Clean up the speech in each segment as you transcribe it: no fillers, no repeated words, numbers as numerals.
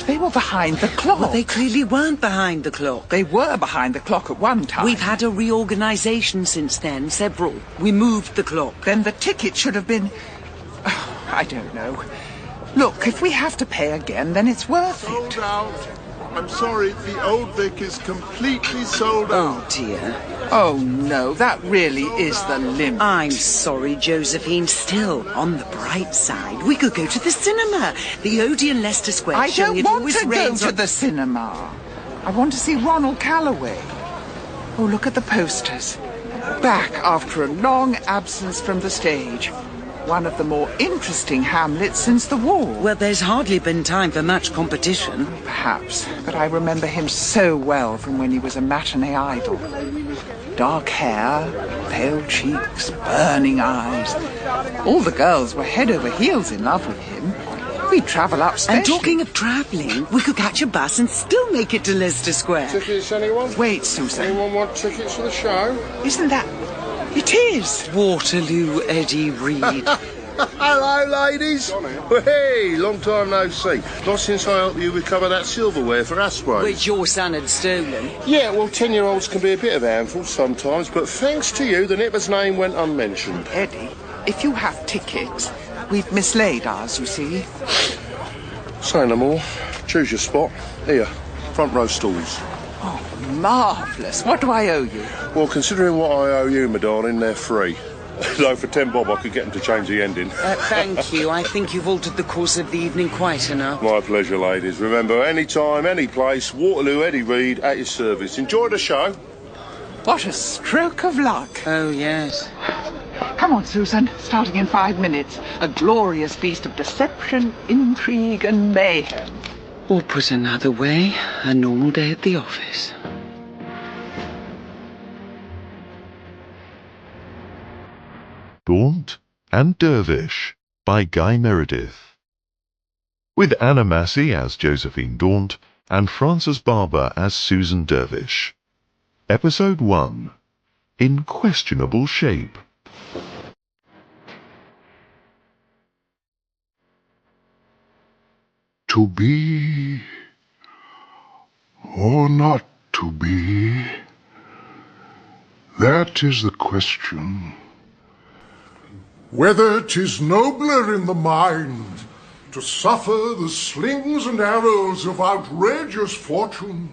They were behind the clock. Well, they clearly weren't behind the clock. They were behind the clock at one time. We've had a reorganisation since then, several. We moved the clock. Then the ticket should have been... Oh, I don't know. Look, if we have to pay again, then it's worth it. Sold out. I'm sorry, the old Vic is completely sold out. Oh, dear. Oh, no, that really is the limit. I'm sorry, Josephine. Still, on the bright side, we could go to the cinema. The Odeon Leicester Square I show. don't want to go to the cinema. I want to see Ronald Calloway. Oh, look at the posters. Back after a long absence from the stage. One of the more interesting Hamlets since the war. Well, there's hardly been time for much competition. Perhaps, but I remember him so well from when he was a matinee idol. Dark hair, pale cheeks, burning eyes. All the girls were head over heels in love with him. We'd travel up specially. And talking of travelling, we could catch a bus and still make it to Leicester Square. Tickets, anyone? Wait, Susan. Anyone want tickets for the show? Isn't that... It is! Waterloo, Eddie Reed. Hello, ladies. Hey, long time no see. Not since I helped you recover that silverware for Asprey. Which your son had stolen. Yeah, well, 10-year-olds can be a bit of a handful sometimes, but thanks to you, the nipper's name went unmentioned. Eddie, if you have tickets, we've mislaid ours, you see. Say no more. Choose your spot. Here, front row stalls. Oh, marvellous. What do I owe you? Well, considering what I owe you, my darling, they're free. Though for 10 bob I could get them to change the ending. Thank you. I think you've altered the course of the evening quite enough. My pleasure, ladies. Remember, any time, any place, Waterloo, Eddie Reed, at your service. Enjoy the show. What a stroke of luck. Oh, yes. Come on, Susan. Starting in 5 minutes. A glorious feast of deception, intrigue and mayhem. Or put another way, a normal day at the office. Daunt and Dervish by Guy Meredith. With Anna Massey as Josephine Daunt and Frances Barber as Susan Dervish. Episode 1. In Questionable Shape. To be or not to be, that is the question. Whether 'tis nobler in the mind to suffer the slings and arrows of outrageous fortune,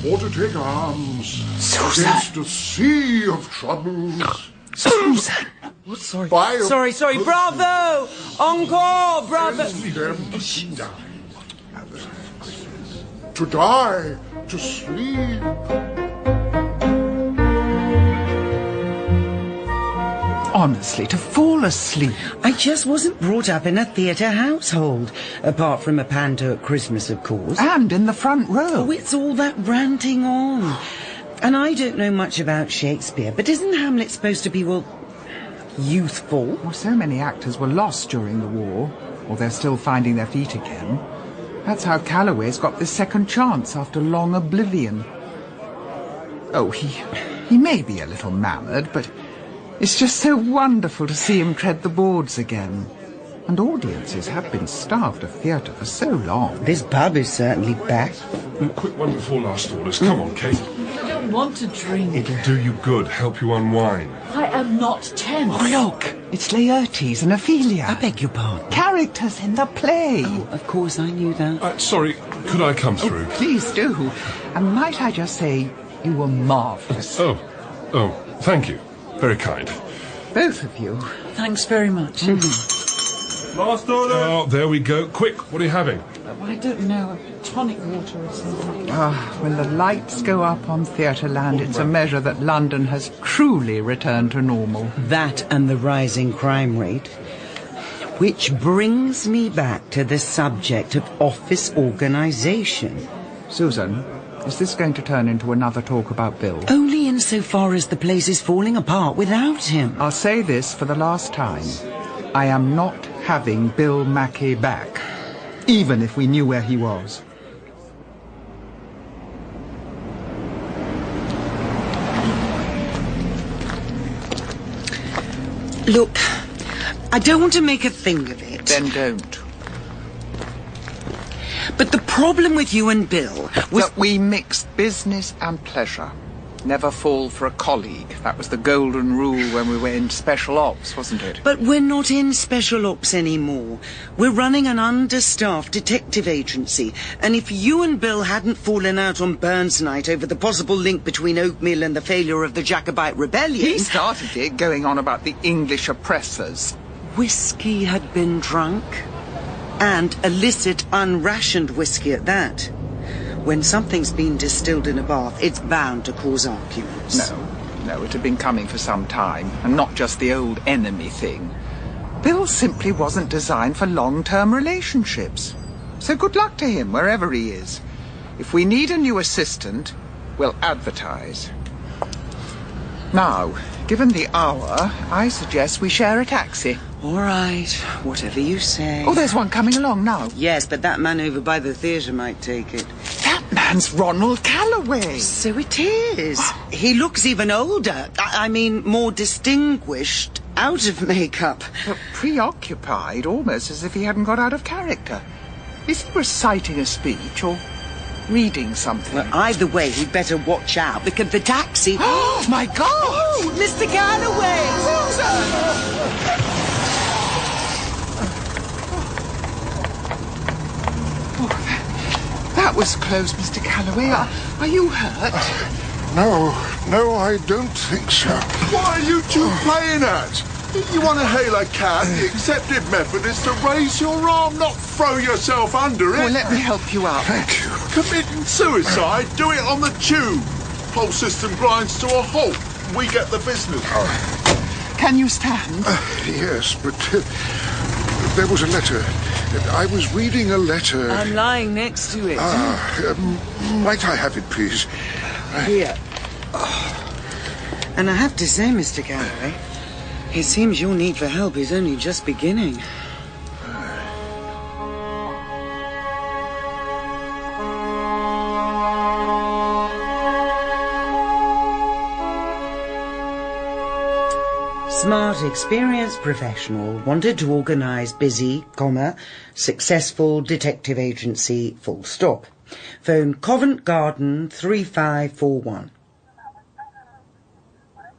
or to take arms against a sea of troubles. Susan! Sorry. Sorry. Bravo! Encore! Bravo! To die, to sleep. Honestly, to fall asleep. I just wasn't brought up in a theatre household. Apart from a panto at Christmas, of course. And in the front row. Oh, it's all that ranting on. And I don't know much about Shakespeare, but isn't Hamlet supposed to be, well, youthful? Well, so many actors were lost during the war, or they're still finding their feet again. That's how Calloway's got this second chance after long oblivion. Oh, he may be a little mammored, but it's just so wonderful to see him tread the boards again. And audiences have been starved of theatre for so long. This pub is certainly back. A quick one before last orders. Come on, Kate. I don't want to drink. It'll do you good, help you unwind. I am not tense. Oh, look! It's Laertes and Ophelia. I beg your pardon. Characters in the play. Oh, of course, I knew that. Sorry, could I come through? Please do. And might I just say, you were marvellous. Oh, thank you. Very kind. Both of you. Thanks very much. Last order! Oh, there we go. Quick, what are you having? I don't know, a tonic water or something. When the lights go up on Theatreland, it's a measure that London has truly returned to normal. That and the rising crime rate. Which brings me back to the subject of office organisation. Susan, is this going to turn into another talk about Bill? Only insofar as the place is falling apart without him. I'll say this for the last time. I am not having Bill Mackey back, even if we knew where he was. Look, I don't want to make a thing of it. Then don't. But the problem with you and Bill was... That we mixed business and pleasure. Never fall for a colleague. That was the golden rule when we were in special ops, wasn't it? But we're not in special ops anymore. We're running an understaffed detective agency. And if you and Bill hadn't fallen out on Burns Night over the possible link between Oakmill and the failure of the Jacobite rebellion... He started it, going on about the English oppressors. Whiskey had been drunk. And illicit, unrationed whiskey at that. When something's been distilled in a bath, it's bound to cause arguments. No, it had been coming for some time, and not just the old enemy thing. Bill simply wasn't designed for long-term relationships. So good luck to him, wherever he is. If we need a new assistant, we'll advertise. Now, given the hour, I suggest we share a taxi. All right, whatever you say. Oh, there's one coming along now. Yes, but that man over by the theatre might take it. That man's Ronald Calloway. So it is. He looks even older. I mean, more distinguished, out of makeup. But preoccupied, almost as if he hadn't got out of character. Is he reciting a speech or reading something? Well, either way, he'd better watch out, because the taxi... Oh, my God! Oh, Mr. Calloway! Susan! That was close, Mr. Calloway. Are you hurt? No, I don't think so. What are you two playing at? You want to hail a cab? The accepted method is to raise your arm, not throw yourself under it. Well, let me help you out. Thank you. Committing suicide? Do it on the tube. Whole system grinds to a halt. We get the business. Can you stand? Yes, but there was a letter. I was reading a letter. I'm lying next to it. Might I have it, please? Here. And I have to say, Mr. Calloway, it seems your need for help is only just beginning. Smart, experienced professional, wanted to organise busy, successful detective agency, full stop. Phone Covent Garden 3541.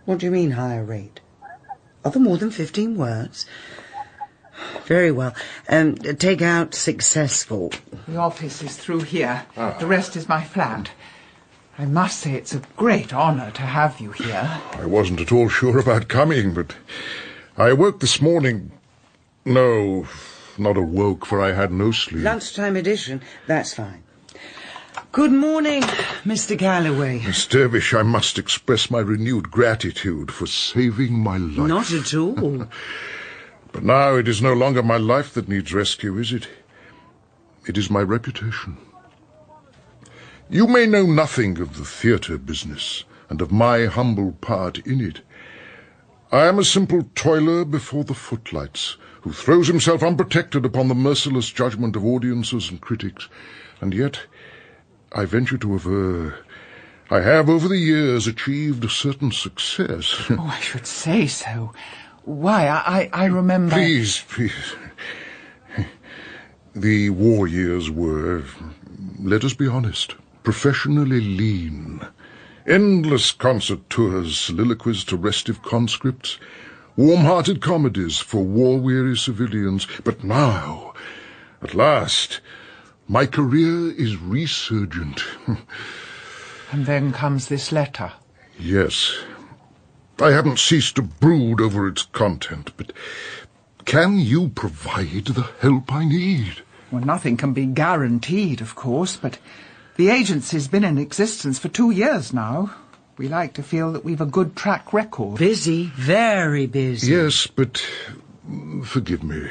What do you mean, higher rate? Are there more than 15 words? Very well. Take out successful. The office is through here. The rest is my flat. I must say it's a great honour to have you here. I wasn't at all sure about coming, but I awoke this morning... No, not awoke, for I had no sleep. Lunchtime edition, that's fine. Good morning, Mr. Calloway. Miss Dervish, I must express my renewed gratitude for saving my life. Not at all. But now it is no longer my life that needs rescue, is it? It is my reputation. You may know nothing of the theatre business, and of my humble part in it. I am a simple toiler before the footlights, who throws himself unprotected upon the merciless judgment of audiences and critics, and yet, I venture to aver, I have over the years achieved a certain success. Oh, I should say so. Why, I remember... Please. The war years were, let us be honest, professionally lean. Endless concert tours, soliloquies to restive conscripts, warm-hearted comedies for war-weary civilians. But now, at last, my career is resurgent. And then comes this letter. Yes. I haven't ceased to brood over its content, but can you provide the help I need? Well, nothing can be guaranteed, of course, but the agency's been in existence for 2 years now. We like to feel that we've a good track record. Busy, very busy. Yes, but forgive me.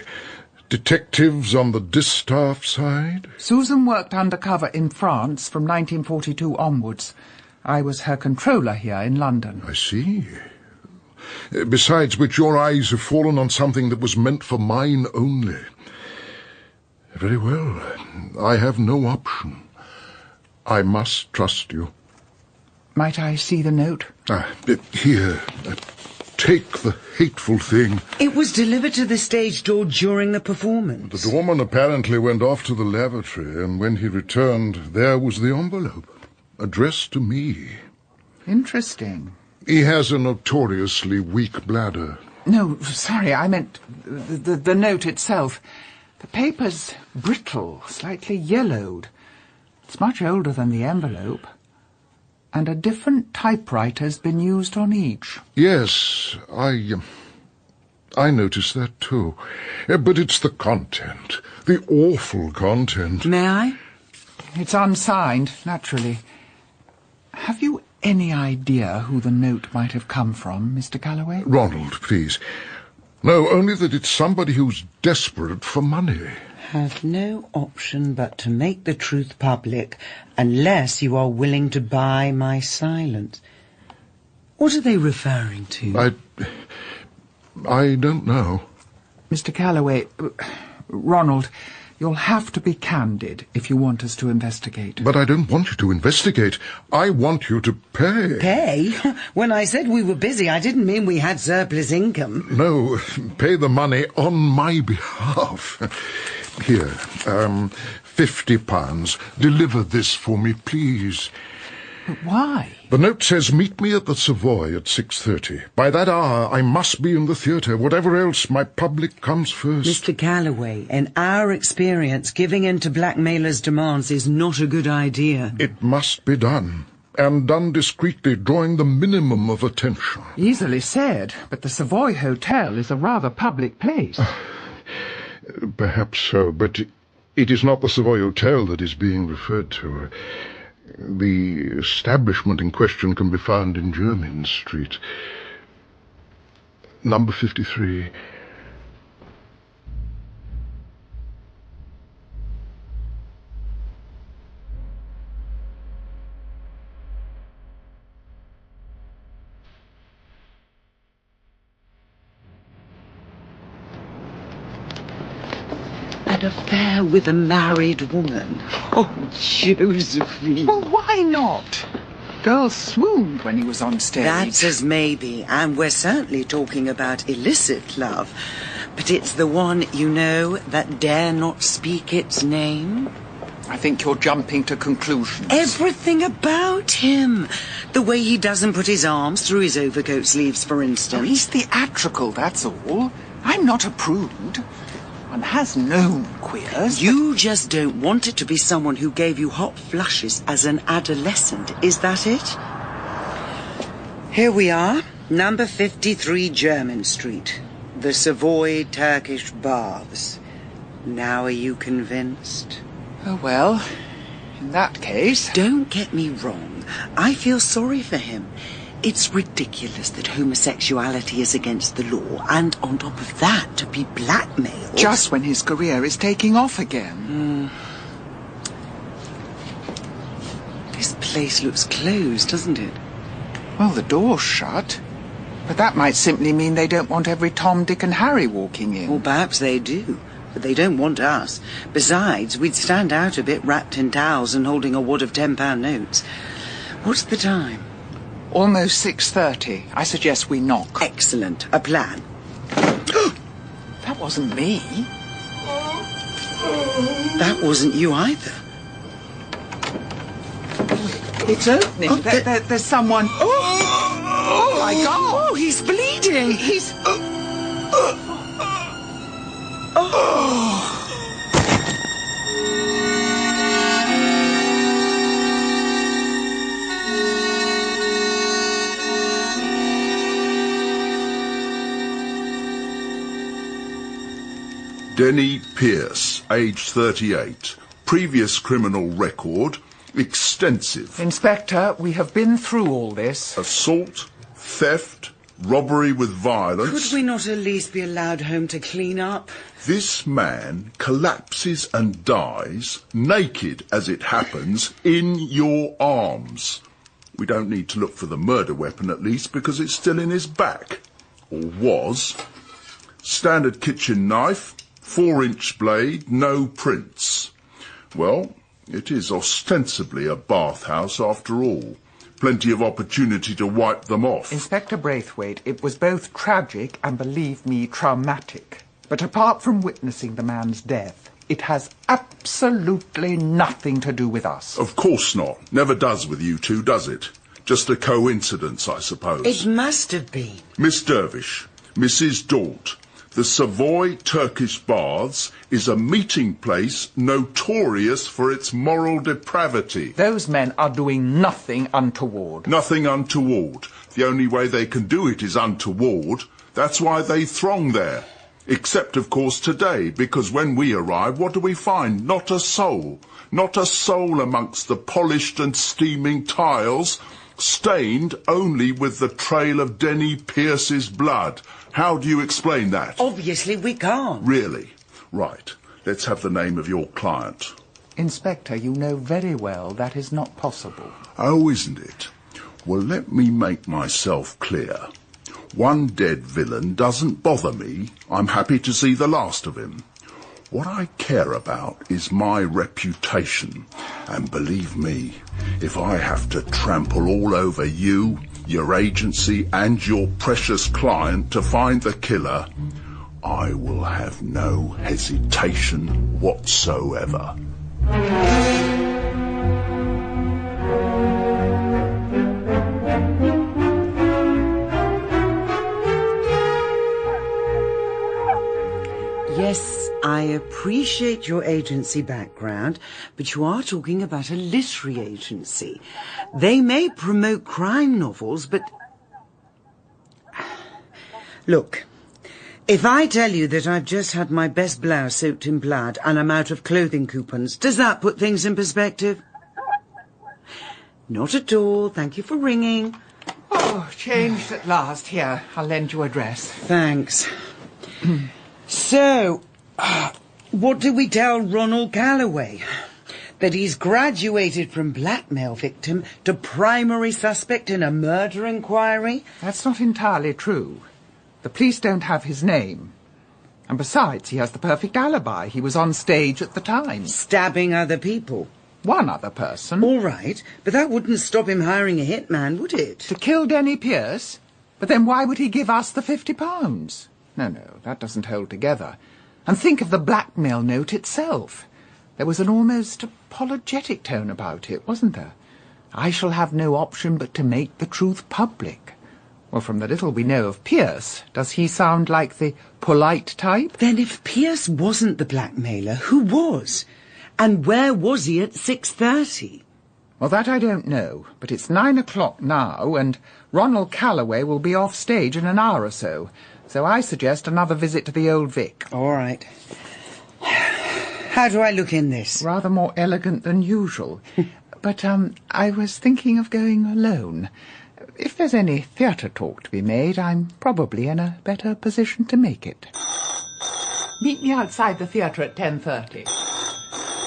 Detectives on the distaff side? Susan worked undercover in France from 1942 onwards. I was her controller here in London. I see. Besides which, your eyes have fallen on something that was meant for mine only. Very well. I have no option. I must trust you. Might I see the note? Here. take the hateful thing. It was delivered to the stage door during the performance. The doorman apparently went off to the lavatory, and when he returned, there was the envelope, addressed to me. Interesting. He has a notoriously weak bladder. No, sorry, I meant the note itself. The paper's brittle, slightly yellowed. It's much older than the envelope. And a different typewriter's been used on each. Yes, I noticed that too. But it's the content, the awful content. May I? It's unsigned, naturally. Have you any idea who the note might have come from, Mr. Calloway? Ronald, please. No, only that it's somebody who's desperate for money. Have no option but to make the truth public unless you are willing to buy my silence. What are they referring to? I don't know. Mr. Calloway, Ronald, you'll have to be candid if you want us to investigate. But I don't want you to investigate. I want you to pay. Pay? When I said we were busy, I didn't mean we had surplus income. No, pay the money on my behalf. Here, £50. Deliver this for me, please. But why? The note says meet me at the Savoy at 6:30. By that hour, I must be in the theatre. Whatever else, my public comes first. Mr. Calloway, in our experience, giving in to blackmailers' demands is not a good idea. It must be done. And done discreetly, drawing the minimum of attention. Easily said, but the Savoy Hotel is a rather public place. Perhaps so, but it is not the Savoy Hotel that is being referred to. The establishment in question can be found in Jermyn Street. Number 53. An affair with a married woman. Oh, Josephine. Well, why not? Girls swooned when he was on stage. That's as maybe, and we're certainly talking about illicit love. But it's the one, you know, that dare not speak its name. I think you're jumping to conclusions. Everything about him. The way he doesn't put his arms through his overcoat sleeves, for Oh, instance. he's theatrical, that's all. I'm not a prude. One has known queers. You just don't want it to be someone who gave you hot flushes as an adolescent, is that it? Here we are, number 53 Jermyn Street. The Savoy Turkish Baths. Now are you convinced? Oh, well, in that case... Don't get me wrong. I feel sorry for him. It's ridiculous that homosexuality is against the law, and on top of that, to be blackmailed. Just when his career is taking off again. This place looks closed, doesn't it? Well, the door's shut. But that might simply mean they don't want every Tom, Dick and Harry walking in. Or perhaps they do, but they don't want us. Besides, we'd stand out a bit wrapped in towels and holding a wad of £10 notes. What's the time? Almost 6:30. I suggest we knock. Excellent. A plan. That wasn't me. That wasn't you either. It's opening. Oh, There's someone... Oh, my God! Oh, he's bleeding. He's... Denny Pierce, age 38. Previous criminal record, extensive. Inspector, we have been through all this. Assault, theft, robbery with violence. Could we not at least be allowed home to clean up? This man collapses and dies, naked as it happens, in your arms. We don't need to look for the murder weapon at least, because it's still in his back. Or was. Standard kitchen knife, 4-inch blade, no prints. Well, it is ostensibly a bathhouse after all. Plenty of opportunity to wipe them off. Inspector Braithwaite, it was both tragic and, believe me, traumatic. But apart from witnessing the man's death, it has absolutely nothing to do with us. Of course not. Never does with you two, does it? Just a coincidence, I suppose. It must have been. Miss Dervish, Mrs. Daunt, the Savoy Turkish Baths is a meeting place notorious for its moral depravity. Those men are doing nothing untoward. Nothing untoward. The only way they can do it is untoward. That's why they throng there. Except, of course, today, because when we arrive, what do we find? Not a soul. Not a soul amongst the polished and steaming tiles, stained only with the trail of Denny Pierce's blood. How do you explain that? Obviously we can't. Really? Right. Let's have the name of your client. Inspector, you know very well that is not possible. Oh, isn't it? Well, let me make myself clear. One dead villain doesn't bother me. I'm happy to see the last of him. What I care about is my reputation. And believe me, if I have to trample all over you, your agency and your precious client to find the killer, I will have no hesitation whatsoever. Yes, I appreciate your agency background, but you are talking about a literary agency. They may promote crime novels, but... Look, if I tell you that I've just had my best blouse soaked in blood and I'm out of clothing coupons, does that put things in perspective? Not at all. Thank you for ringing. Oh, changed at last. Here, I'll lend you a dress. Thanks. So, what do we tell Ronald Calloway? That he's graduated from blackmail victim to primary suspect in a murder inquiry? That's not entirely true. The police don't have his name. And besides, he has the perfect alibi. He was on stage at the time. Stabbing other people? One other person. All right, but that wouldn't stop him hiring a hitman, would it? To kill Denny Pierce? But then why would he give us the £50? No, that doesn't hold together. And think of the blackmail note itself. There was an almost apologetic tone about it, wasn't there? I shall have no option but to make the truth public. Well, from the little we know of Pierce, does he sound like the polite type? Then if Pierce wasn't the blackmailer, who was? And where was he at 6:30? Well, that I don't know, but it's 9 o'clock now, and Ronald Calloway will be off stage in an hour or so. So I suggest another visit to the Old Vic. All right. How do I look in this? Rather more elegant than usual. But, I was thinking of going alone. If there's any theatre talk to be made, I'm probably in a better position to make it. Meet me outside the theatre at 10:30.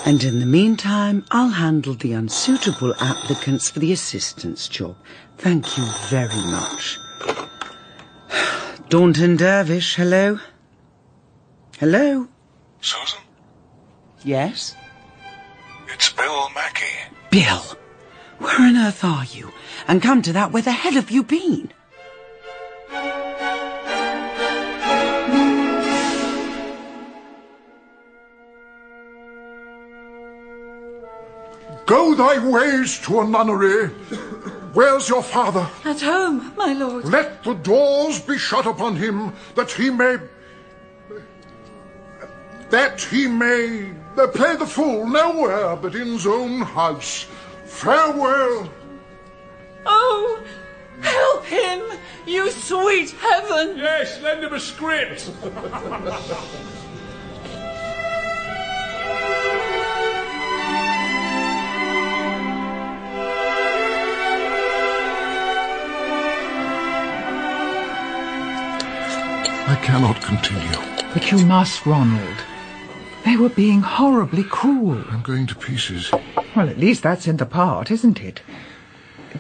And in the meantime, I'll handle the unsuitable applicants for the assistant's job. Thank you very much. Daunt and Dervish, hello? Hello? Susan? Yes? It's Bill Mackey. Bill, where on earth are you? And come to that, where the hell have you been? Go thy ways to a nunnery. Where's your father? At home, my lord. Let the doors be shut upon him, that he may play the fool nowhere but in his own house. Farewell. Oh, help him, you sweet heaven. Yes, lend him a script. I cannot continue. But you must, Ronald. They were being horribly cruel. I'm going to pieces. Well, at least that's in the part, isn't it?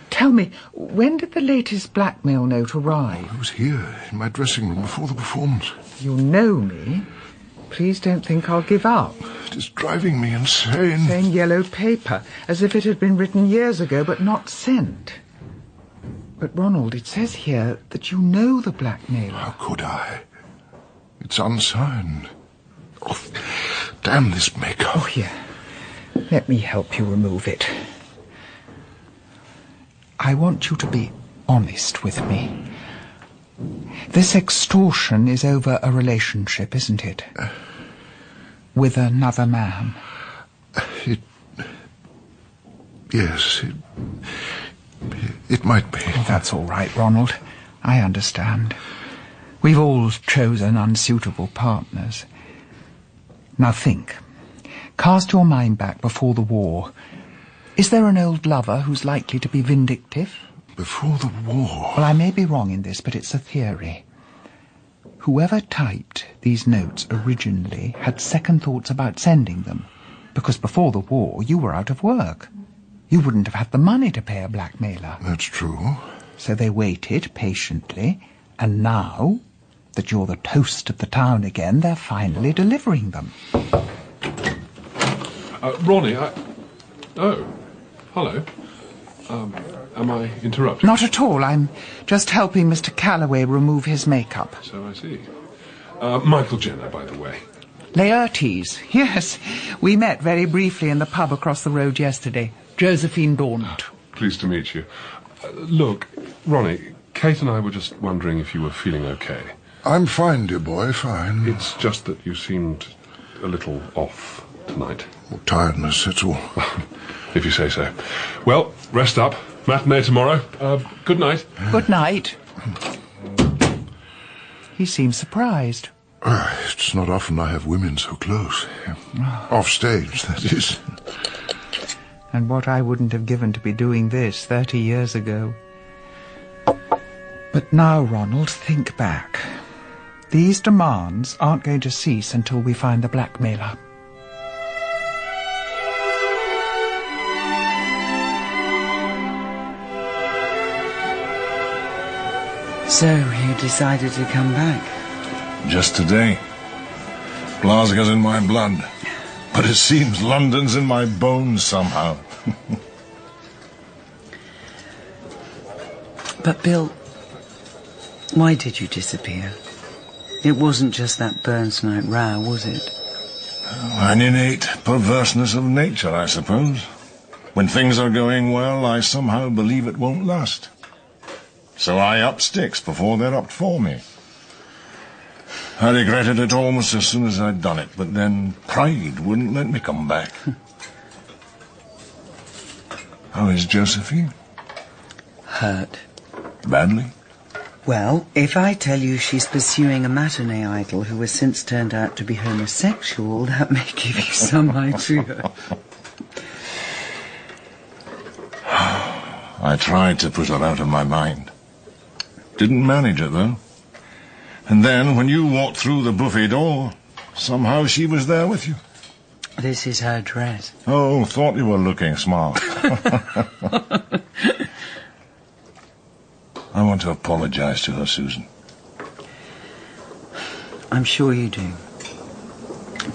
Tell me, when did the latest blackmail note arrive? I was here in my dressing room before the performance. You know me. Please don't think I'll give up. It is driving me insane. Plain yellow paper, as if it had been written years ago but not sent. But, Ronald, it says here that you know the blackmailer. How could I? It's unsigned. Oh, damn this makeup. Oh, here. Let me help you remove it. I want you to be honest with me. This extortion is over a relationship, isn't it? With another man. Yes, it might be. Oh, that's all right, Ronald. I understand. We've all chosen unsuitable partners. Now think. Cast your mind back before the war. Is there an old lover who's likely to be vindictive? Before the war? Well, I may be wrong in this, but it's a theory. Whoever typed these notes originally had second thoughts about sending them, because before the war you were out of work. You wouldn't have had the money to pay a blackmailer. That's true. So they waited patiently, and now that you're the toast of the town again, they're finally delivering them. Ronnie, Oh, hello. Am I interrupting? Not at all. I'm just helping Mr. Calloway remove his makeup. So I see. Michael Jenner, by the way. Laertes. Yes. We met very briefly in the pub across the road yesterday. Josephine Daunt. Pleased to meet you. Look, Ronnie, Kate and I were just wondering if you were feeling okay. I'm fine, dear boy, fine. It's just that you seemed a little off tonight. Tiredness, that's all. If you say so. Well, rest up. Matinee tomorrow. Good night. Good night. He seems surprised. It's not often I have women so close. Off stage, that is. And what I wouldn't have given to be doing this 30 years ago. But now, Ronald, think back. These demands aren't going to cease until we find the blackmailer. So, you decided to come back? Just today. Glasgow's in my blood. But it seems London's in my bones somehow. But, Bill, why did you disappear? It wasn't just that Burns night row, was it? An innate perverseness of nature, I suppose. When things are going well, I somehow believe it won't last. So I up sticks before they're upped for me. I regretted it almost as soon as I'd done it, but then pride wouldn't let me come back. How is Josephine? Hurt. Badly? Well, if I tell you she's pursuing a matinee idol who has since turned out to be homosexual, that may give you some idea. I tried to put her out of my mind. Didn't manage it, though. And then, when you walked through the buffet door, somehow she was there with you. This is her dress. Oh, thought you were looking smart. I want to apologize to her, Susan. I'm sure you do.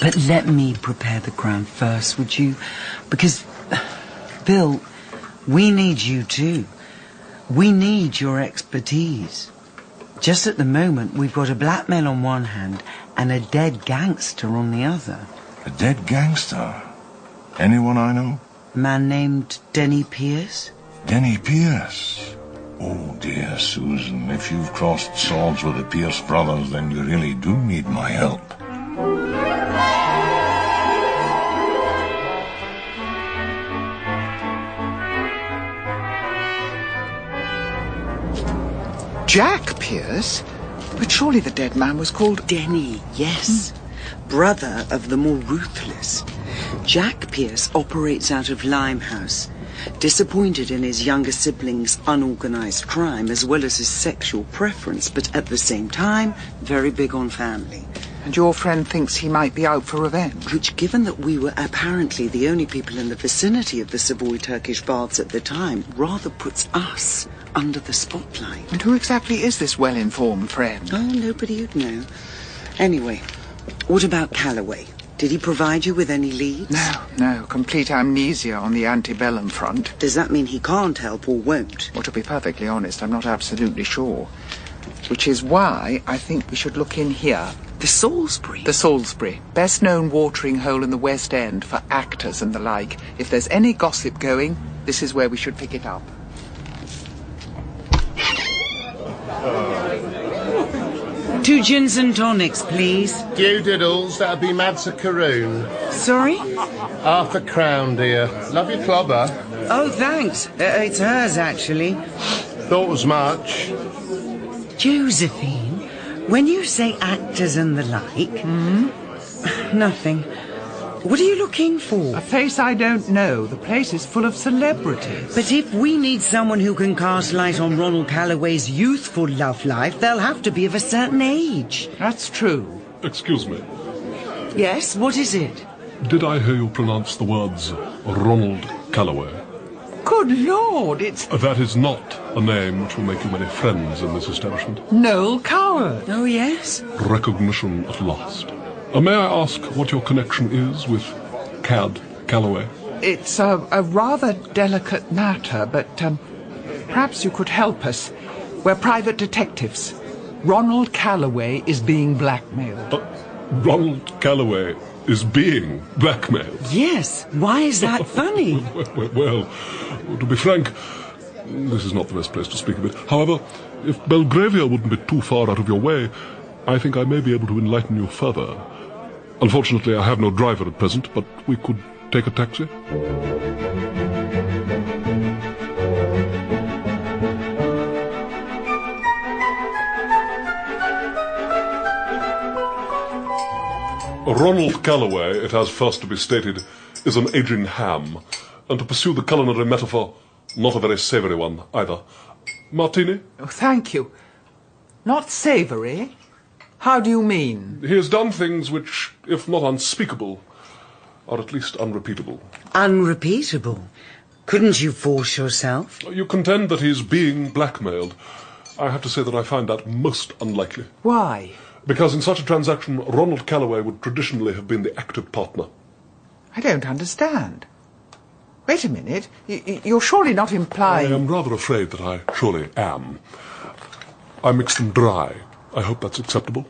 But let me prepare the ground first, would you? Because, Bill, we need you too. We need your expertise. Just at the moment, we've got a blackmail on one hand and a dead gangster on the other. A dead gangster? Anyone I know? A man named Denny Pierce? Denny Pierce? Oh, dear Susan, if you've crossed swords with the Pierce brothers, then you really do need my help. Jack Pierce? But surely the dead man was called... Denny, yes. Brother of the more ruthless. Jack Pierce operates out of Limehouse, disappointed in his younger sibling's unorganized crime as well as his sexual preference, but at the same time, very big on family. And your friend thinks he might be out for revenge? Which, given that we were apparently the only people in the vicinity of the Savoy Turkish baths at the time, rather puts us under the spotlight. And who exactly is this well-informed friend? Oh, nobody you'd know. Anyway, what about Calloway? Did he provide you with any leads? No. Complete amnesia on the antebellum front. Does that mean he can't help or won't? Well, to be perfectly honest, I'm not absolutely sure. Which is why I think we should look in here. The Salisbury? The Salisbury. Best known watering hole in the West End for actors and the like. If there's any gossip going, this is where we should pick it up. Two gins and tonics, please. Few diddles, that'll be Madsa Caroon. Sorry? Half a crown, dear. Love your clobber. Oh, thanks. It's hers, actually. Thought as much. Josephine, when you say actors and the like... Nothing. What are you looking for? A face I don't know. The place is full of celebrities. But if we need someone who can cast light on Ronald Calloway's youthful love life, they'll have to be of a certain age. That's true. Excuse me. Yes, what is it? Did I hear you pronounce the words Ronald Calloway? Good Lord, it's That is not a name which will make you many friends in this establishment. Noel Coward. Oh, yes? Recognition at last. May I ask what your connection is with Cad Calloway? It's a rather delicate matter, but perhaps you could help us. We're private detectives. Ronald Calloway is being blackmailed. Ronald Calloway is being blackmailed? Yes. Why is that funny? Well, to be frank, this is not the best place to speak of it. However, if Belgravia wouldn't be too far out of your way, I think I may be able to enlighten you further. Unfortunately, I have no driver at present, but we could take a taxi. Ronald Calloway, it has first to be stated, is an aging ham, and to pursue the culinary metaphor, not a very savoury one either. Martini? Oh, thank you. Not savoury? How do you mean? He has done things which, if not unspeakable, are at least unrepeatable. Unrepeatable? Couldn't you force yourself? You contend that he's being blackmailed. I have to say that I find that most unlikely. Why? Because in such a transaction, Ronald Calloway would traditionally have been the active partner. I don't understand. Wait a minute. You're surely not implying... I am rather afraid that I surely am. I mix them dry. I hope that's acceptable.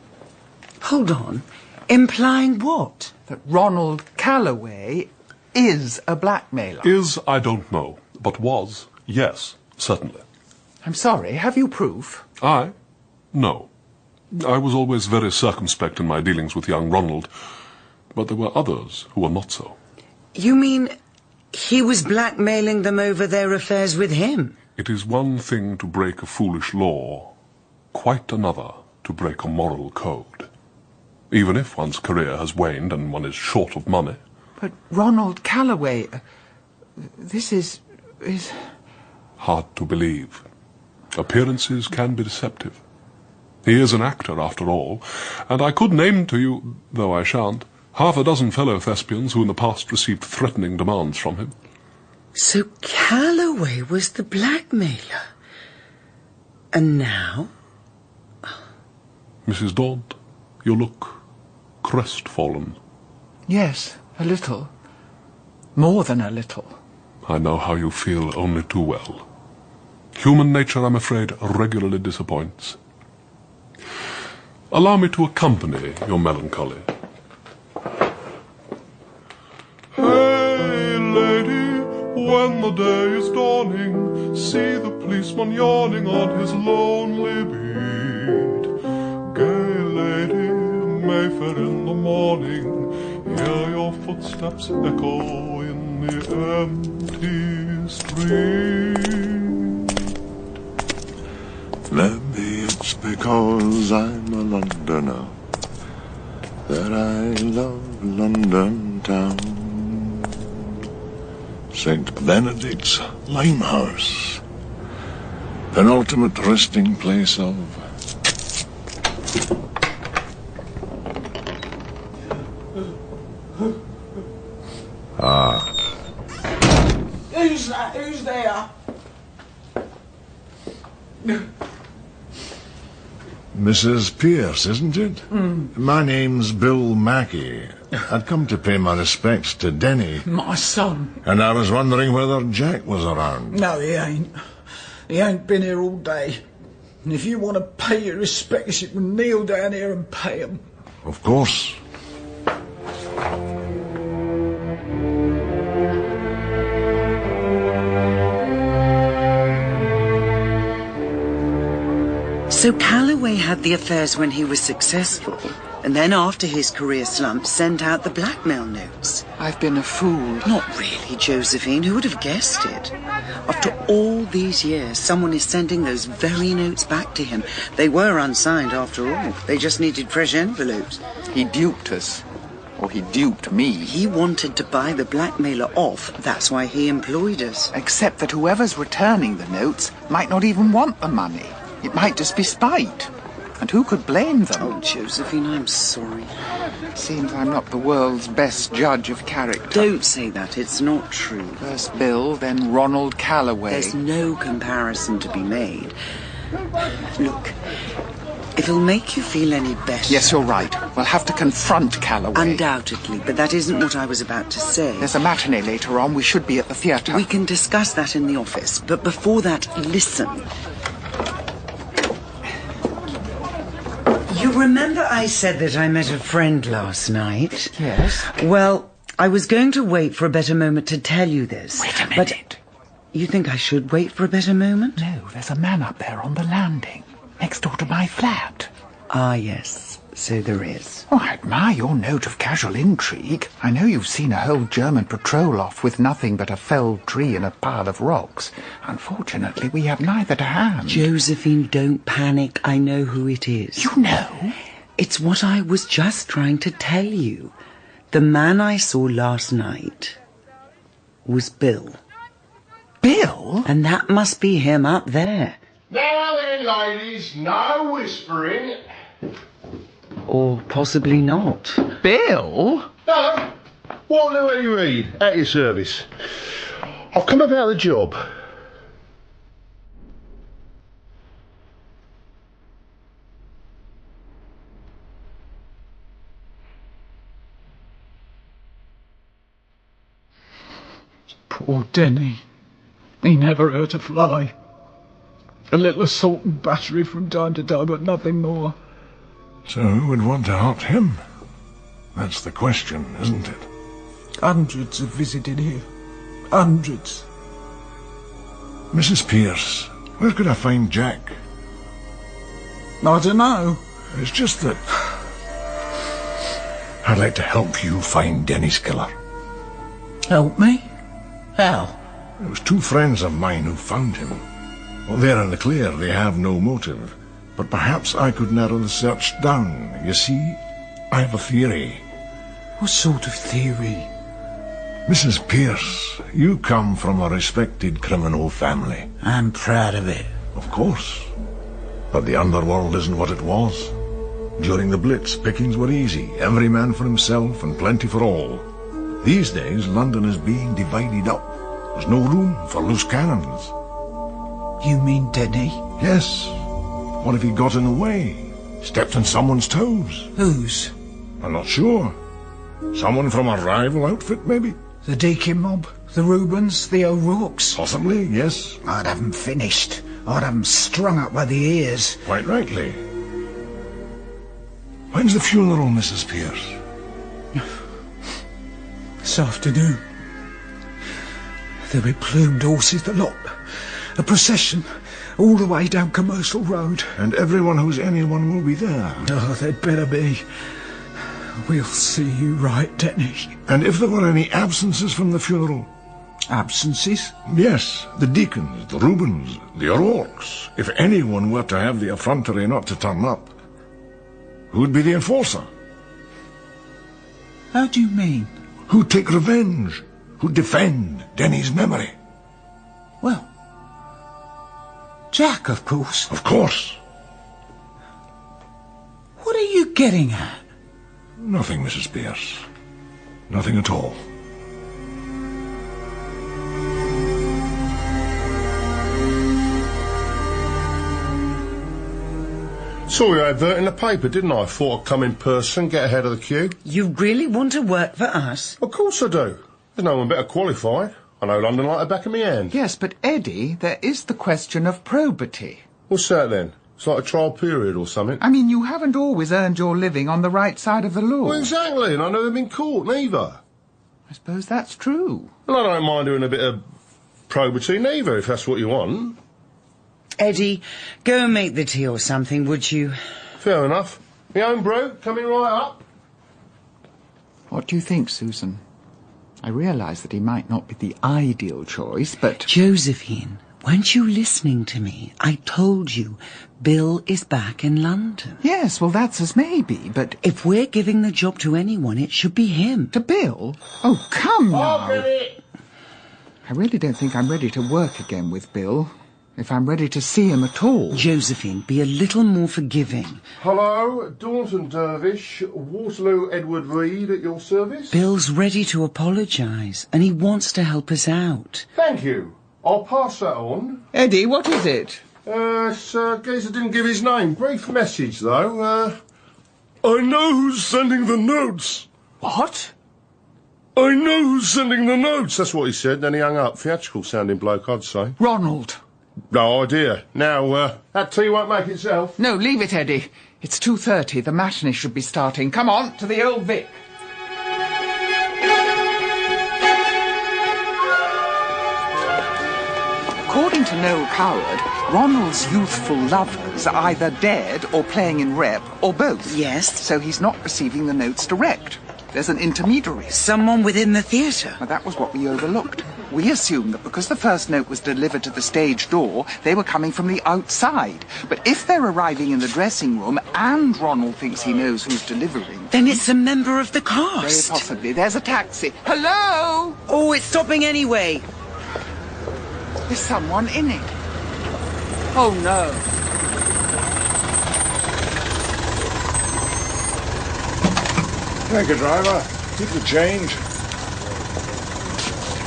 Hold on. Implying what? That Ronald Calloway is a blackmailer. Is, I don't know. But was, yes, certainly. I'm sorry, have you proof? I? No. I was always very circumspect in my dealings with young Ronald, but there were others who were not so. You mean he was blackmailing them over their affairs with him? It is one thing to break a foolish law, quite another to break a moral code. Even if one's career has waned and one is short of money. But Ronald Calloway... this is... Hard to believe. Appearances can be deceptive. He is an actor, after all, and I could name to you, though I shan't, half a dozen fellow thespians who in the past received threatening demands from him. So Calloway was the blackmailer. And now? Mrs. Daunt, you look crestfallen. Yes, a little. More than a little. I know how you feel only too well. Human nature, I'm afraid, regularly disappoints. Allow me to accompany your melancholy. Hey, lady, when the day is dawning, see the policeman yawning on his lonely beat. Gay lady, Mayfair in the morning, hear your footsteps echo in the empty street. Maybe it's because I'm a Londoner that I love London town. St. Benedict's Limehouse, penultimate resting place of... Who's that? Who's there? Mrs. Pierce, isn't it? My name's Bill Mackey. I'd come to pay my respects to Denny. My son. And I was wondering whether Jack was around. No, he ain't. He ain't been here all day. And if you want to pay your respects, you can kneel down here and pay 'em. Of course. So Calloway had the affairs when he was successful, and then after his career slump sent out the blackmail notes. I've been a fool. Not really, Josephine. Who would have guessed it? After all these years, someone is sending those very notes back to him. They were unsigned after all. They just needed fresh envelopes. He duped us. Or he duped me. He wanted to buy the blackmailer off. That's why he employed us. Except that whoever's returning the notes might not even want the money. It might just be spite. And who could blame them? Oh, Josephine, I'm sorry. Seems I'm not the world's best judge of character. Don't say that. It's not true. First Bill, then Ronald Calloway. There's no comparison to be made. Look, if it'll make you feel any better... Yes, you're right. We'll have to confront Calloway. Undoubtedly, but that isn't what I was about to say. There's a matinee later on. We should be at the theatre. We can discuss that in the office, but before that, listen. You remember I said that I met a friend last night? Yes. Well, I was going to wait for a better moment to tell you this. Wait a minute. But you think I should wait for a better moment? No, there's a man up there on the landing, next door to my flat. Ah, yes, so there is. Oh, I admire your note of casual intrigue. I know you've seen a whole German patrol off with nothing but a felled tree and a pile of rocks. Unfortunately, we have neither to hand. Josephine, don't panic. I know who it is. You know? It's what I was just trying to tell you. The man I saw last night was Bill. Bill? And that must be him up there. Now then, ladies, no whispering. Or possibly not. Bill? Hello. What do you read? At your service. I've come about the job. Poor Denny. He never hurt a fly. A little assault and battery from time to time, but nothing more. So who would want to hurt him? That's the question, isn't it? Hundreds have visited here. Hundreds. Mrs. Pierce, where could I find Jack? I don't know. It's just that I'd like to help you find Denny's killer. Help me? How? It was two friends of mine who found him. Well, they're in the clear. They have no motive. But perhaps I could narrow the search down. You see, I have a theory. What sort of theory? Mrs. Pierce, you come from a respected criminal family. I'm proud of it. Of course. But the underworld isn't what it was. During the Blitz, pickings were easy. Every man for himself and plenty for all. These days, London is being divided up. There's no room for loose cannons. You mean Denny? Yes. What if he got in the way? Stepped on someone's toes? Whose? I'm not sure. Someone from a rival outfit, maybe? The Deakin mob? The Rubens? The O'Rourkes? Possibly, yes. I'd have 'em finished. I'd have 'em strung up by the ears. Quite rightly. When's the funeral, Mrs. Pierce? This afternoon. There'll be plumed horses, the lot. A procession, all the way down Commercial Road. And everyone who's anyone will be there. Oh, they'd better be. We'll see you right, Denny. And if there were any absences from the funeral? Absences? Yes, the Deacons, the Rubens, the O'Rourkes. If anyone were to have the effrontery not to turn up, who'd be the enforcer? How do you mean? Who'd take revenge? Who'd defend Denny's memory? Well, Jack, of course. Of course. What are you getting at? Nothing, Mrs. Pierce. Nothing at all. Saw your advert in the paper, didn't I? Thought I'd come in person, get ahead of the queue. You really want to work for us? Of course I do. There's no one better qualified. I know London like the back of my hand. Yes, but Eddie, there is the question of probity. What's that then? It's like a trial period or something. I mean, you haven't always earned your living on the right side of the law. Well, exactly, and I've never been caught, neither. I suppose that's true. Well, I don't mind doing a bit of probity, neither, if that's what you want. Eddie, go and make the tea or something, would you? Fair enough. My own brew, coming right up. What do you think, Susan? I realise that he might not be the ideal choice, but... Josephine, weren't you listening to me? I told you, Bill is back in London. Yes, well, that's as maybe, but... If we're giving the job to anyone, it should be him. To Bill? Oh, come now. I'll get it. I really don't think I'm ready to work again with Bill. If I'm ready to see him at all. Josephine, be a little more forgiving. Hello, Daunt and Dervish, Waterloo Edward Reed at your service. Bill's ready to apologise, and he wants to help us out. Thank you. I'll pass that on. Eddie, what is it? Geezer didn't give his name. Brief message, though. I know who's sending the notes. What? I know who's sending the notes. That's what he said, then he hung up. Theatrical-sounding bloke, I'd say. Ronald. No idea. Now, that tea won't make itself. No, leave it, Eddie. It's 2:30. The matinee should be starting. Come on, to the Old Vic. According to Noel Coward, Ronald's youthful lovers are either dead or playing in rep, or both. Yes. So he's not receiving the notes direct. There's an intermediary. Someone within the theatre. Well, that was what we overlooked. We assumed that because the first note was delivered to the stage door, they were coming from the outside. But if they're arriving in the dressing room and Ronald thinks he knows who's delivering... Then it's a member of the Very cast. possibly. There's a taxi. Hello? Oh, it's stopping anyway. There's someone in it. Oh, no. Thank you, driver. Keep the change.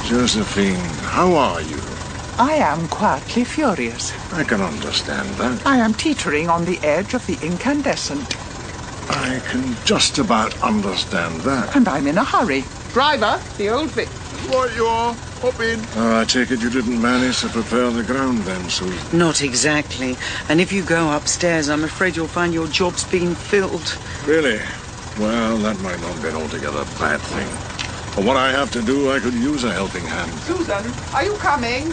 Josephine, how are you? I am quietly furious. I can understand that. I am teetering on the edge of the incandescent. I can just about understand that. And I'm in a hurry. Driver, the Old Vic. Right you are. Hop in. I take it you didn't manage to prepare the ground then, Susan? Not exactly. And if you go upstairs, I'm afraid you'll find your job's been filled. Really? Well, that might not be an altogether bad thing. For what I have to do, I could use a helping hand. Susan, are you coming?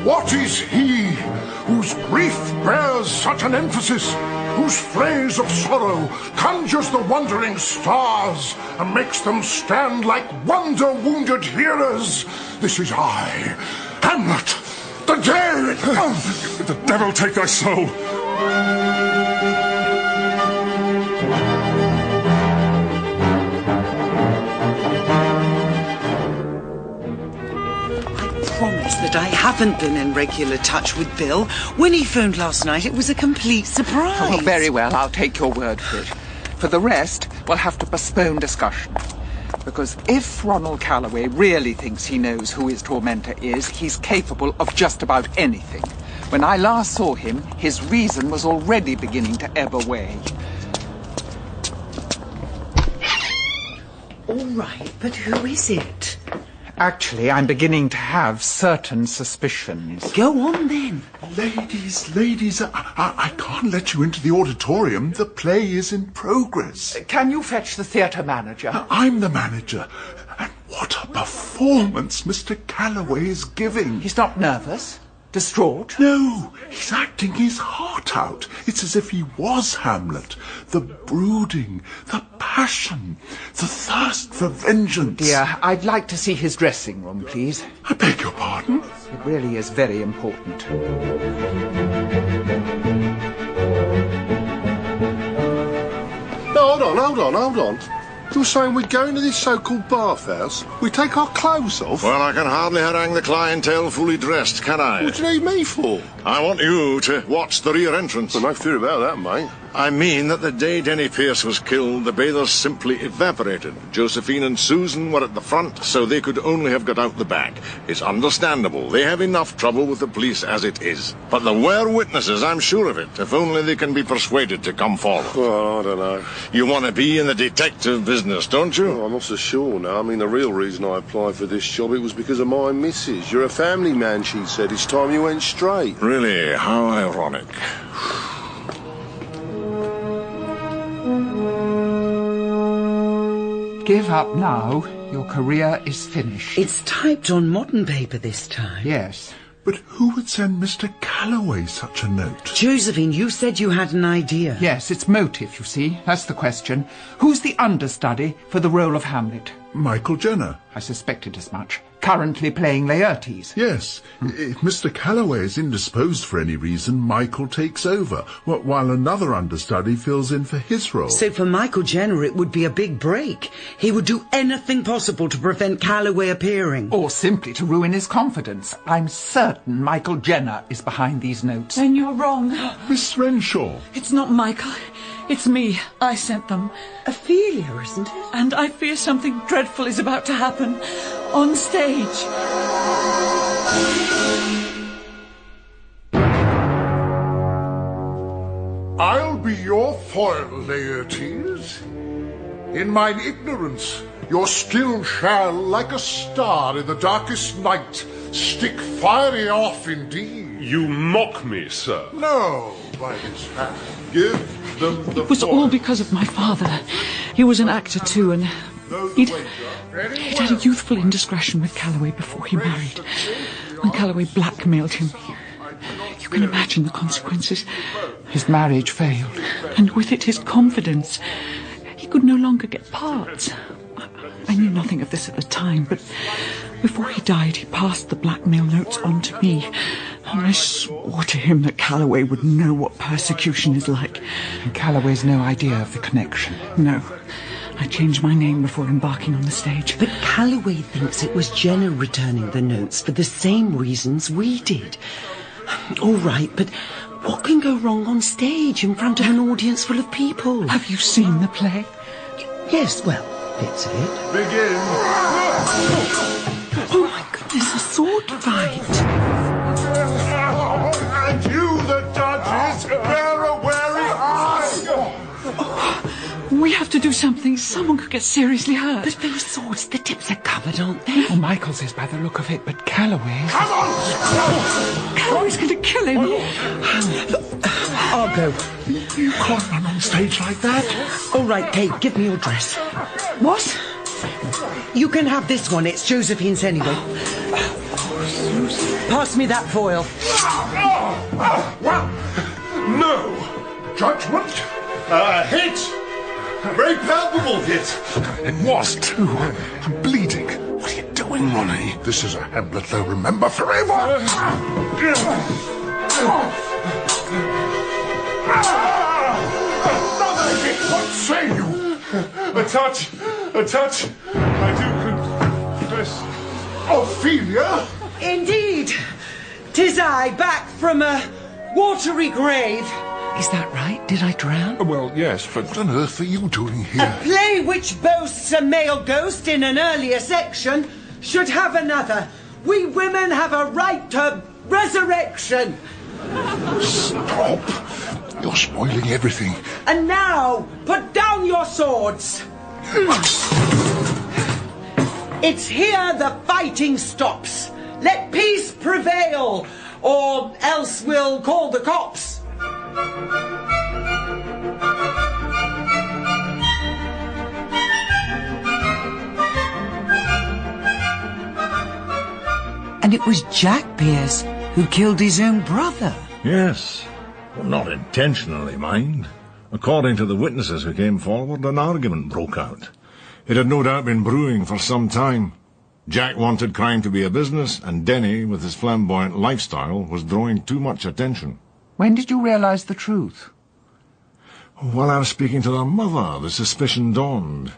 What is he whose grief bears such an emphasis, whose phrase of sorrow conjures the wandering stars and makes them stand like wonder-wounded hearers? This is I, Hamlet, the dead! The devil take thy soul! Promise that I haven't been in regular touch with Bill. When he phoned last night, it was a complete surprise. Oh, very well, I'll take your word for it. For the rest, we'll have to postpone discussion. Because if Ronald Calloway really thinks he knows who his tormentor is, he's capable of just about anything. When I last saw him, his reason was already beginning to ebb away. All right, but who is it? Actually, I'm beginning to have certain suspicions. Go on, then. Ladies, I can't let you into the auditorium. The play is in progress. Can you fetch the theatre manager? I'm the manager. And what a performance Mr. Calloway is giving. He's not nervous? Distraught? No, he's acting his heart out. It's as if he was Hamlet. The brooding, the passion, the thirst for vengeance. Dear, I'd like to see his dressing room, please. I beg your pardon? It really is very important. No, hold on. You're saying we go into this so-called bathhouse, we take our clothes off? Well, I can hardly harangue the clientele fully dressed, can I? What do you need me for? I want you to watch the rear entrance. Well, no fear about that, mate. I mean that the day Denny Pierce was killed, the bathers simply evaporated. Josephine and Susan were at the front, so they could only have got out the back. It's understandable. They have enough trouble with the police as it is. But there were witnesses, I'm sure of it, if only they can be persuaded to come forward. Well, I don't know. You want to be in the detective business, don't you? Well, I'm not so sure now. I mean, the real reason I applied for this job, it was because of my missus. You're a family man, she said. It's time you went straight. Really? How ironic. Give up now. Your career is finished. It's typed on modern paper this time. Yes. But who would send Mr. Calloway such a note? Josephine, you said you had an idea. Yes, it's motive, you see. That's the question. Who's the understudy for the role of Hamlet? Michael Jenner. I suspected as much. Currently playing Laertes. Yes. If Mr. Calloway is indisposed for any reason, Michael takes over, while another understudy fills in for his role. So for Michael Jenner, it would be a big break. He would do anything possible to prevent Calloway appearing. Or simply to ruin his confidence. I'm certain Michael Jenner is behind these notes. Then you're wrong. Miss Renshaw. It's not Michael. It's me. I sent them. Ophelia, isn't it? And I fear something dreadful is about to happen. On stage. I'll be your foil, Laertes. In mine ignorance, your skill shall, like a star in the darkest night, stick fiery off indeed. You mock me, sir. No, by this hand. Give them the It was all because of my father. He was an actor too, and he'd had a youthful indiscretion with Calloway before he married. When Calloway blackmailed him, you can imagine the consequences. His marriage failed. And with it, his confidence. He could no longer get parts. I knew nothing of this at the time, but before he died, he passed the blackmail notes on to me. And I swore to him that Calloway would know what persecution is like. And Calloway's no idea of the connection. No. I changed my name before embarking on the stage. But Calloway thinks it was Jenner returning the notes for the same reasons we did. All right, but what can go wrong on stage in front of an audience full of people? Have you seen the play? Yes, well, bits of it. Begin. Oh my goodness, a sword fight. And you, the judges, bear a wary eye. We have to do something. Someone could get seriously hurt. But those swords, the tips are covered, aren't they? Well, Michael's is by the look of it, but Calloway's... Come on! Calloway's going to kill him. I'll go. You can't run on stage like that. All right, Kate, give me your dress. What? You can have this one. It's Josephine's anyway. Pass me that foil. No! Judgment? A hit! A very palpable hit. It was, too. I'm bleeding. What are you doing, Ronnie? This is a Hamlet they'll remember forever. Another hit! What say you? A touch. I do confess. Ophelia? Indeed. 'Tis I, back from a watery grave. Is that right? Did I drown? Well, yes, but what on earth are you doing A here? play which boasts a male ghost in an earlier section should have another. We women have a right to resurrection. Stop! You're spoiling everything. And now, put down your swords. It's here the fighting stops. Let peace prevail, or else we'll call the cops. And it was Jack Pierce who killed his own brother. Yes. Well, not intentionally, mind. According to the witnesses who came forward, an argument broke out. It had no doubt been brewing for some time. Jack wanted crime to be a business, and Denny, with his flamboyant lifestyle, was drawing too much attention. When did you realize the truth? While I was speaking to their mother, the suspicion dawned.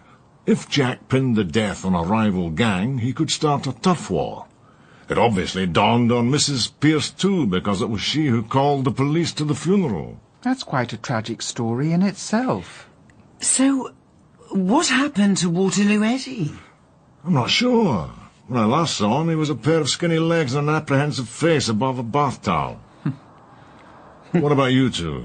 If Jack pinned the death on a rival gang, he could start a turf war. It obviously dawned on Mrs. Pierce too, because it was she who called the police to the funeral. That's quite a tragic story in itself. So, what happened to Waterloo Eddie? I'm not sure. When I last saw him, he was a pair of skinny legs and an apprehensive face above a bath towel. What about you two?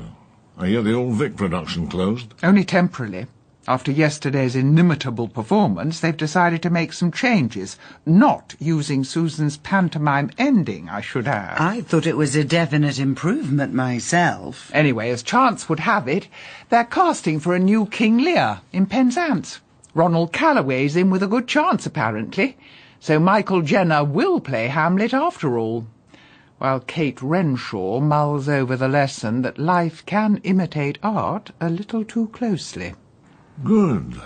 I hear the old Vic production closed. Only temporarily. After yesterday's inimitable performance, they've decided to make some changes, not using Susan's pantomime ending, I should add. I thought it was a definite improvement myself. Anyway, as chance would have it, they're casting for a new King Lear in Penzance. Ronald Calloway's in with a good chance, apparently. So Michael Jenner will play Hamlet after all, while Kate Renshaw mulls over the lesson that life can imitate art a little too closely. Good.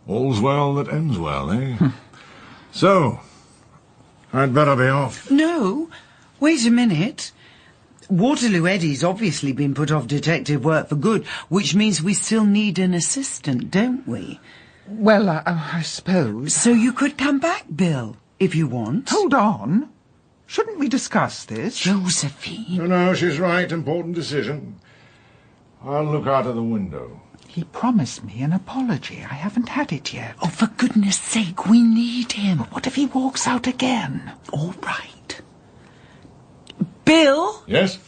All's well that ends well, eh? So, I'd better be off. No, wait a minute. Waterloo Eddie's obviously been put off detective work for good, which means we still need an assistant, don't we? Well, I suppose... So you could come back, Bill, if you want. Hold on. Shouldn't we discuss this? Josephine. No, she's right. Important decision. I'll look out of the window. He promised me an apology. I haven't had it yet. Oh, for goodness sake, we need him. But what if he walks out again? All right. Bill? Yes?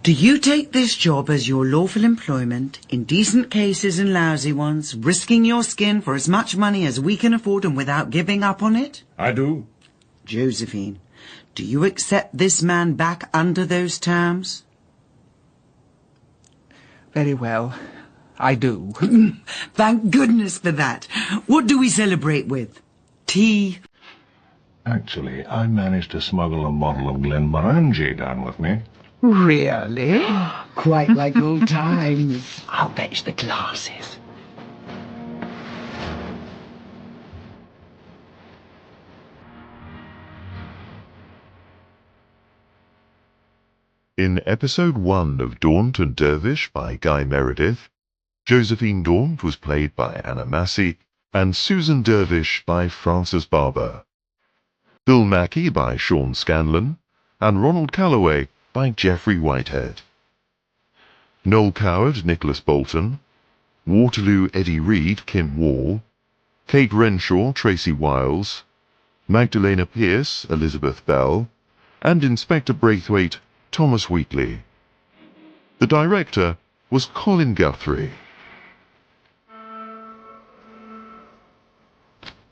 Do you take this job as your lawful employment, in decent cases and lousy ones, risking your skin for as much money as we can afford and without giving up on it? I do. Josephine, do you accept this man back under those terms? Very well. I do. Thank goodness for that. What do we celebrate with? Tea? Actually, I managed to smuggle a bottle of Glenmorangie down with me. Really? Quite like old times. I'll fetch the glasses. In episode 1 of Daunt and Dervish by Guy Meredith, Josephine Daunt was played by Anna Massey and Susan Dervish by Frances Barber. Bill Mackey by Sean Scanlon and Ronald Calloway by Jeffrey Whitehead. Noel Coward, Nicholas Bolton, Waterloo Eddie Reed, Kim Wall, Kate Renshaw, Tracy Wiles, Magdalena Pierce, Elizabeth Bell, and Inspector Braithwaite, Thomas Wheatley. The director was Colin Guthrie.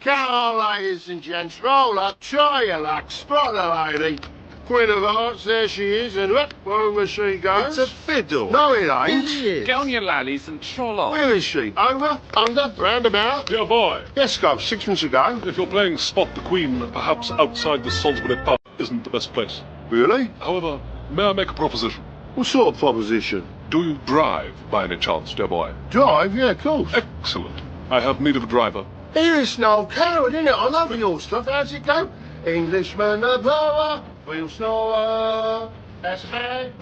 Come on, ladies and gents, roll up, try your luck, spot the lady. Queen of Hearts, there she is, and whoop, over she goes. It's a fiddle. No, it ain't. Get on your lallies and troll on. Where is she? Over, under, roundabout? Dear boy, Yes, Gov, 6 months ago. if you're playing Spot the Queen, perhaps outside the Salisbury pub isn't the best place. Really? However, may I make a proposition? What sort of proposition? Do you drive, by any chance, dear boy? Drive? Yeah, of course. Excellent. I have need of a driver. Here is no coward, innit? I love your stuff. How's it go? Englishman, the blower, wheel snorer. That's a man.